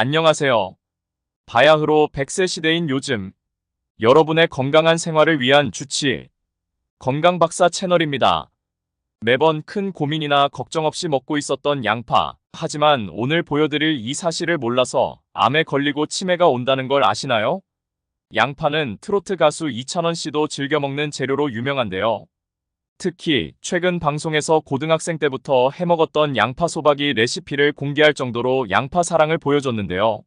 안녕하세요. 바야흐로 100세 시대인 요즘 여러분의 건강한 생활을 위한 주치 건강박사 채널입니다. 매번 큰 고민이나 걱정 없이 먹고 있었던 양파. 하지만 오늘 보여드릴 이 사실을 몰라서 암에 걸리고 치매가 온다는 걸 아시나요? 양파는 트로트 가수 이찬원 씨도 즐겨 먹는 재료로 유명한데요. 특히 최근 방송에서 고등학생 때부터 해먹었던 양파 소박이 레시피를 공개할 정도로 양파 사랑을 보여줬는데요.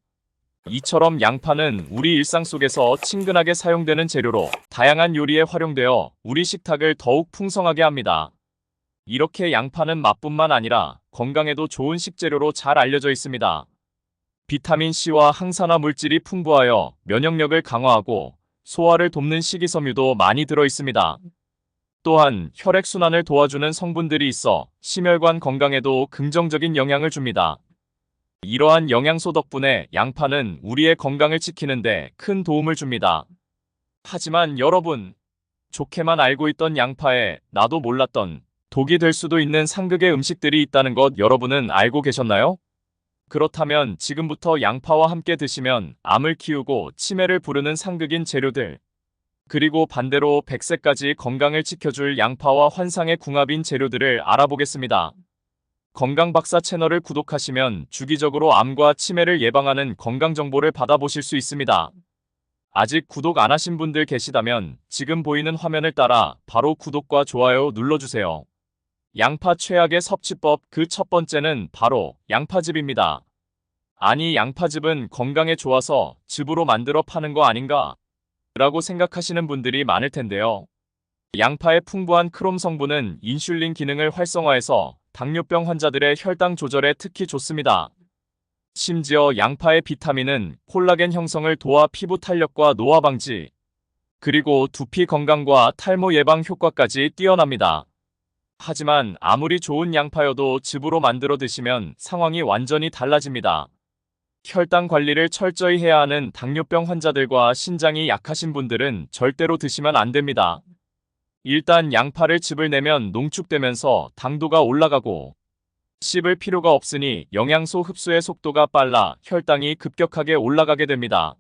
이처럼 양파는 우리 일상 속에서 친근하게 사용되는 재료로 다양한 요리에 활용되어 우리 식탁을 더욱 풍성하게 합니다. 이렇게 양파는 맛뿐만 아니라 건강에도 좋은 식재료로 잘 알려져 있습니다. 비타민C와 항산화 물질이 풍부하여 면역력을 강화하고 소화를 돕는 식이섬유도 많이 들어 있습니다. 또한 혈액순환을 도와주는 성분들이 있어 심혈관 건강에도 긍정적인 영향을 줍니다. 이러한 영양소 덕분에 양파는 우리의 건강을 지키는데 큰 도움을 줍니다. 하지만 여러분, 좋게만 알고 있던 양파에 나도 몰랐던 독이 될 수도 있는 상극의 음식들이 있다는 것 여러분은 알고 계셨나요? 그렇다면 지금부터 양파와 함께 드시면 암을 키우고 치매를 부르는 상극인 재료들, 그리고 반대로 100세까지 건강을 지켜줄 양파와 환상의 궁합인 재료들을 알아보겠습니다. 건강박사 채널을 구독하시면 주기적으로 암과 치매를 예방하는 건강정보를 받아보실 수 있습니다. 아직 구독 안 하신 분들 계시다면 지금 보이는 화면을 따라 바로 구독과 좋아요 눌러주세요. 양파 최악의 섭취법 그 첫 번째는 바로 양파즙입니다. 아니, 양파즙은 건강에 좋아서 즙으로 만들어 파는 거 아닌가? 라고 생각하시는 분들이 많을 텐데요. 양파의 풍부한 크롬 성분은 인슐린 기능을 활성화해서 당뇨병 환자들의 혈당 조절에 특히 좋습니다. 심지어 양파의 비타민은 콜라겐 형성을 도와 피부 탄력과 노화 방지, 그리고 두피 건강과 탈모 예방 효과까지 뛰어납니다. 하지만 아무리 좋은 양파여도 즙으로 만들어 드시면 상황이 완전히 달라집니다. 혈당 관리를 철저히 해야 하는 당뇨병 환자들과 신장이 약하신 분들은 절대로 드시면 안 됩니다. 일단 양파를 즙을 내면 농축되면서 당도가 올라가고 씹을 필요가 없으니 영양소 흡수의 속도가 빨라 혈당이 급격하게 올라가게 됩니다.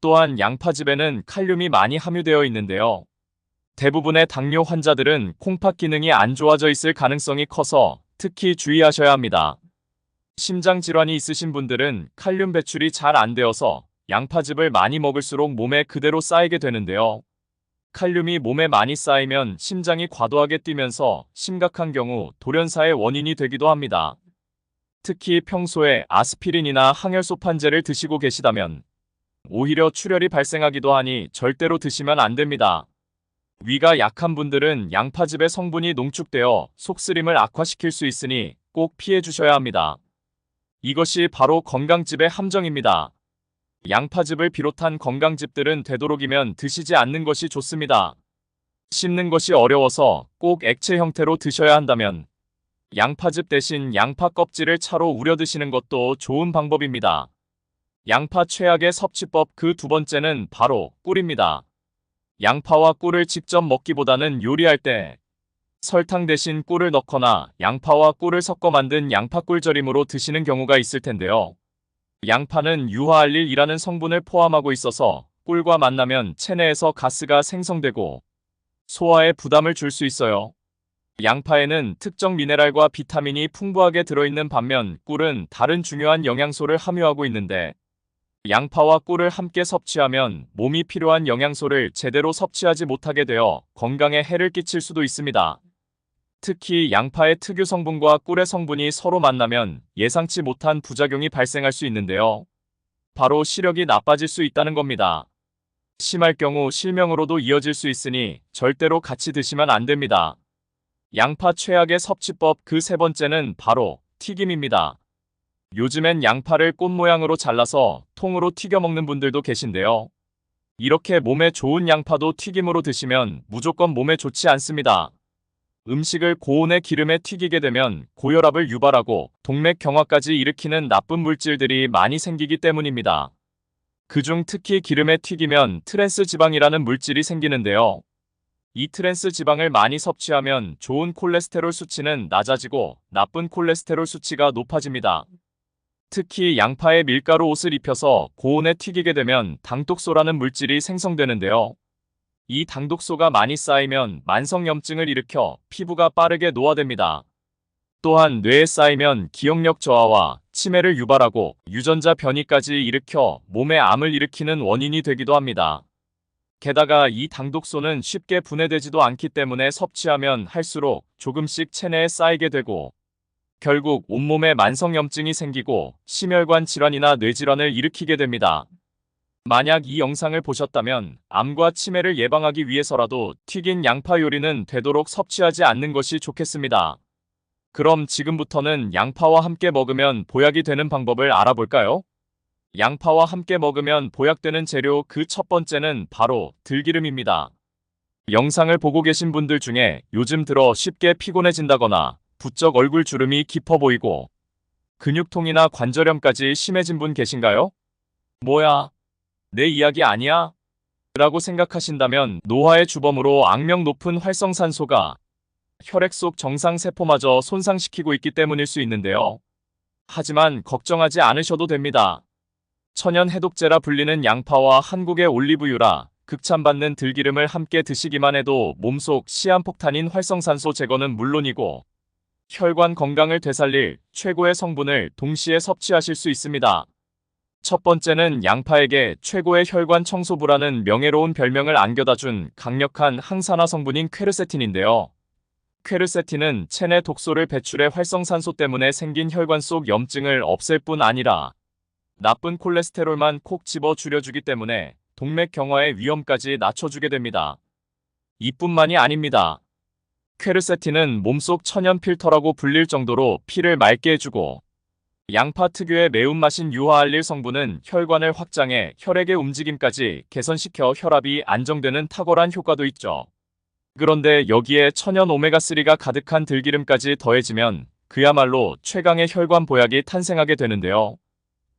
또한 양파즙에는 칼륨이 많이 함유되어 있는데요. 대부분의 당뇨 환자들은 콩팥 기능이 안 좋아져 있을 가능성이 커서 특히 주의하셔야 합니다. 심장 질환이 있으신 분들은 칼륨 배출이 잘 안 되어서 양파즙을 많이 먹을수록 몸에 그대로 쌓이게 되는데요. 칼륨이 몸에 많이 쌓이면 심장이 과도하게 뛰면서 심각한 경우 돌연사의 원인이 되기도 합니다. 특히 평소에 아스피린이나 항혈소판제를 드시고 계시다면 오히려 출혈이 발생하기도 하니 절대로 드시면 안 됩니다. 위가 약한 분들은 양파즙의 성분이 농축되어 속쓰림을 악화시킬 수 있으니 꼭 피해 주셔야 합니다. 이것이 바로 건강즙의 함정입니다. 양파즙을 비롯한 건강즙들은 되도록이면 드시지 않는 것이 좋습니다. 씹는 것이 어려워서 꼭 액체 형태로 드셔야 한다면 양파즙 대신 양파 껍질을 차로 우려 드시는 것도 좋은 방법입니다. 양파 최악의 섭취법 그 두 번째는 바로 꿀입니다. 양파와 꿀을 직접 먹기보다는 요리할 때 설탕 대신 꿀을 넣거나 양파와 꿀을 섞어 만든 양파꿀절임으로 드시는 경우가 있을 텐데요. 양파는 유화알릴이라는 성분을 포함하고 있어서 꿀과 만나면 체내에서 가스가 생성되고 소화에 부담을 줄 수 있어요. 양파에는 특정 미네랄과 비타민이 풍부하게 들어있는 반면 꿀은 다른 중요한 영양소를 함유하고 있는데 양파와 꿀을 함께 섭취하면 몸이 필요한 영양소를 제대로 섭취하지 못하게 되어 건강에 해를 끼칠 수도 있습니다. 특히 양파의 특유 성분과 꿀의 성분이 서로 만나면 예상치 못한 부작용이 발생할 수 있는데요. 바로 시력이 나빠질 수 있다는 겁니다. 심할 경우 실명으로도 이어질 수 있으니 절대로 같이 드시면 안 됩니다. 양파 최악의 섭취법 그 세 번째는 바로 튀김입니다. 요즘엔 양파를 꽃 모양으로 잘라서 통으로 튀겨 먹는 분들도 계신데요. 이렇게 몸에 좋은 양파도 튀김으로 드시면 무조건 몸에 좋지 않습니다. 음식을 고온의 기름에 튀기게 되면 고혈압을 유발하고 동맥경화까지 일으키는 나쁜 물질들이 많이 생기기 때문입니다. 그중 특히 기름에 튀기면 트랜스 지방이라는 물질이 생기는데요. 이 트랜스 지방을 많이 섭취하면 좋은 콜레스테롤 수치는 낮아지고 나쁜 콜레스테롤 수치가 높아집니다. 특히 양파에 밀가루 옷을 입혀서 고온에 튀기게 되면 당독소라는 물질이 생성되는데요. 이 당독소가 많이 쌓이면 만성염증을 일으켜 피부가 빠르게 노화됩니다. 또한 뇌에 쌓이면 기억력 저하와 치매를 유발하고 유전자 변이까지 일으켜 몸에 암을 일으키는 원인이 되기도 합니다. 게다가 이 당독소는 쉽게 분해되지도 않기 때문에 섭취하면 할수록 조금씩 체내에 쌓이게 되고 결국 온몸에 만성염증이 생기고 심혈관 질환이나 뇌질환을 일으키게 됩니다. 만약 이 영상을 보셨다면 암과 치매를 예방하기 위해서라도 튀긴 양파 요리는 되도록 섭취하지 않는 것이 좋겠습니다. 그럼 지금부터는 양파와 함께 먹으면 보약이 되는 방법을 알아볼까요? 양파와 함께 먹으면 보약되는 재료 그 첫 번째는 바로 들기름입니다. 영상을 보고 계신 분들 중에 요즘 들어 쉽게 피곤해진다거나 부쩍 얼굴 주름이 깊어 보이고 근육통이나 관절염까지 심해진 분 계신가요? 뭐야? 내 이야기 아니야? 라고 생각하신다면 노화의 주범으로 악명 높은 활성산소가 혈액 속 정상세포마저 손상시키고 있기 때문일 수 있는데요. 하지만 걱정하지 않으셔도 됩니다. 천연 해독제라 불리는 양파와 한국의 올리브유라 극찬받는 들기름을 함께 드시기만 해도 몸속 시한폭탄인 활성산소 제거는 물론이고 혈관 건강을 되살릴 최고의 성분을 동시에 섭취하실 수 있습니다. 첫 번째는 양파에게 최고의 혈관 청소부라는 명예로운 별명을 안겨다준 강력한 항산화 성분인 퀘르세틴인데요. 퀘르세틴은 체내 독소를 배출해 활성산소 때문에 생긴 혈관 속 염증을 없앨 뿐 아니라 나쁜 콜레스테롤만 콕 집어 줄여주기 때문에 동맥 경화의 위험까지 낮춰주게 됩니다. 이뿐만이 아닙니다. 퀘르세틴은 몸속 천연 필터라고 불릴 정도로 피를 맑게 해주고 양파 특유의 매운맛인 유화알릴 성분은 혈관을 확장해 혈액의 움직임까지 개선시켜 혈압이 안정되는 탁월한 효과도 있죠. 그런데 여기에 천연 오메가3가 가득한 들기름까지 더해지면 그야말로 최강의 혈관 보약이 탄생하게 되는데요.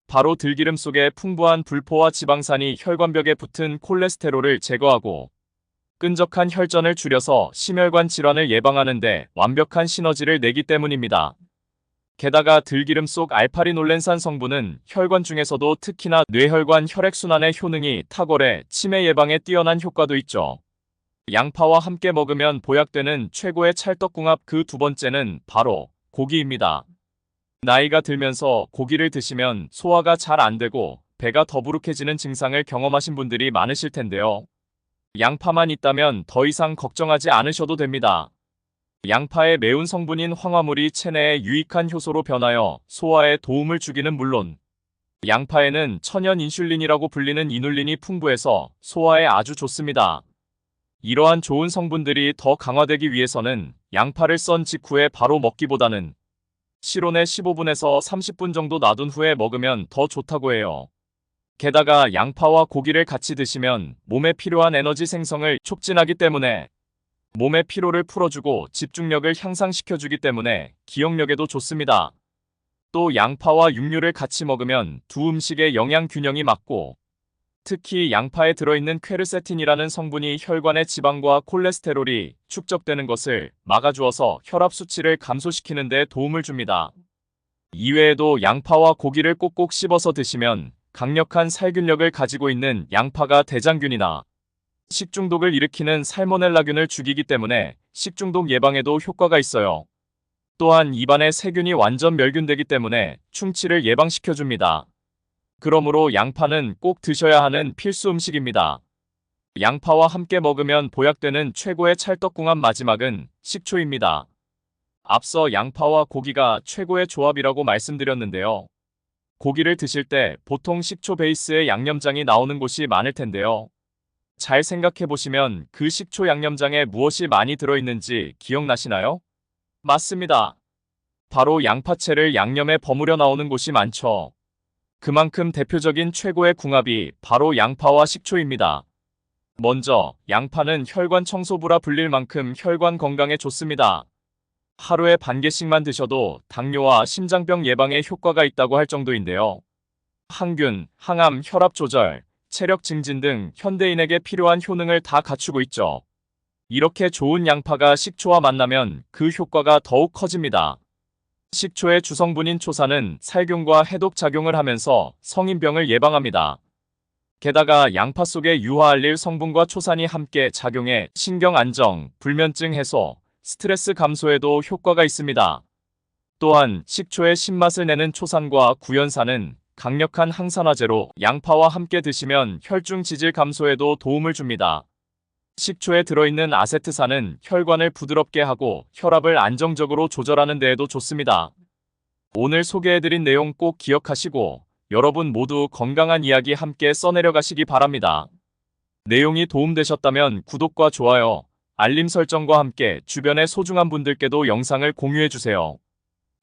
바로 들기름 속의 풍부한 불포화 지방산이 혈관벽에 붙은 콜레스테롤을 제거하고 끈적한 혈전을 줄여서 심혈관 질환을 예방하는 데 완벽한 시너지를 내기 때문입니다. 게다가 들기름 속 알파리놀렌산 성분은 혈관 중에서도 특히나 뇌혈관 혈액순환의 효능이 탁월해 치매 예방에 뛰어난 효과도 있죠. 양파와 함께 먹으면 보약되는 최고의 찰떡궁합 그 두 번째는 바로 고기입니다. 나이가 들면서 고기를 드시면 소화가 잘 안 되고 배가 더부룩해지는 증상을 경험하신 분들이 많으실 텐데요. 양파만 있다면 더 이상 걱정하지 않으셔도 됩니다. 양파의 매운 성분인 황화물이 체내에 유익한 효소로 변하여 소화에 도움을 주기는 물론 양파에는 천연 인슐린이라고 불리는 이눌린이 풍부해서 소화에 아주 좋습니다. 이러한 좋은 성분들이 더 강화되기 위해서는 양파를 썬 직후에 바로 먹기보다는 실온에 15분에서 30분 정도 놔둔 후에 먹으면 더 좋다고 해요. 게다가 양파와 고기를 같이 드시면 몸에 필요한 에너지 생성을 촉진하기 때문에 몸의 피로를 풀어주고 집중력을 향상시켜주기 때문에 기억력에도 좋습니다. 또 양파와 육류를 같이 먹으면 두 음식의 영양 균형이 맞고 특히 양파에 들어있는 퀘르세틴이라는 성분이 혈관의 지방과 콜레스테롤이 축적되는 것을 막아주어서 혈압 수치를 감소시키는 데 도움을 줍니다. 이외에도 양파와 고기를 꼭꼭 씹어서 드시면 강력한 살균력을 가지고 있는 양파가 대장균이나 식중독을 일으키는 살모넬라균을 죽이기 때문에 식중독 예방에도 효과가 있어요. 또한 입안의 세균이 완전 멸균되기 때문에 충치를 예방시켜줍니다. 그러므로 양파는 꼭 드셔야 하는 필수 음식입니다. 양파와 함께 먹으면 보약되는 최고의 찰떡궁합 마지막은 식초입니다. 앞서 양파와 고기가 최고의 조합이라고 말씀드렸는데요. 고기를 드실 때 보통 식초 베이스의 양념장이 나오는 곳이 많을 텐데요. 잘 생각해보시면 그 식초 양념장에 무엇이 많이 들어있는지 기억나시나요? 맞습니다. 바로 양파채를 양념에 버무려 나오는 곳이 많죠. 그만큼 대표적인 최고의 궁합이 바로 양파와 식초입니다. 먼저 양파는 혈관 청소부라 불릴 만큼 혈관 건강에 좋습니다. 하루에 반 개씩만 드셔도 당뇨와 심장병 예방에 효과가 있다고 할 정도인데요. 항균, 항암, 혈압 조절, 체력 증진 등 현대인에게 필요한 효능을 다 갖추고 있죠. 이렇게 좋은 양파가 식초와 만나면 그 효과가 더욱 커집니다. 식초의 주성분인 초산은 살균과 해독 작용을 하면서 성인병을 예방합니다. 게다가 양파 속의 유화알릴 성분과 초산이 함께 작용해 신경 안정, 불면증 해소, 스트레스 감소에도 효과가 있습니다. 또한 식초의 신맛을 내는 초산과 구연산은 강력한 항산화제로 양파와 함께 드시면 혈중 지질 감소에도 도움을 줍니다. 식초에 들어있는 아세트산은 혈관을 부드럽게 하고 혈압을 안정적으로 조절하는 데에도 좋습니다. 오늘 소개해드린 내용 꼭 기억하시고 여러분 모두 건강한 이야기 함께 써내려 가시기 바랍니다. 내용이 도움되셨다면 구독과 좋아요, 알림 설정과 함께 주변의 소중한 분들께도 영상을 공유해주세요.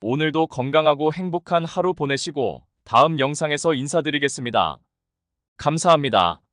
오늘도 건강하고 행복한 하루 보내시고 다음 영상에서 인사드리겠습니다. 감사합니다.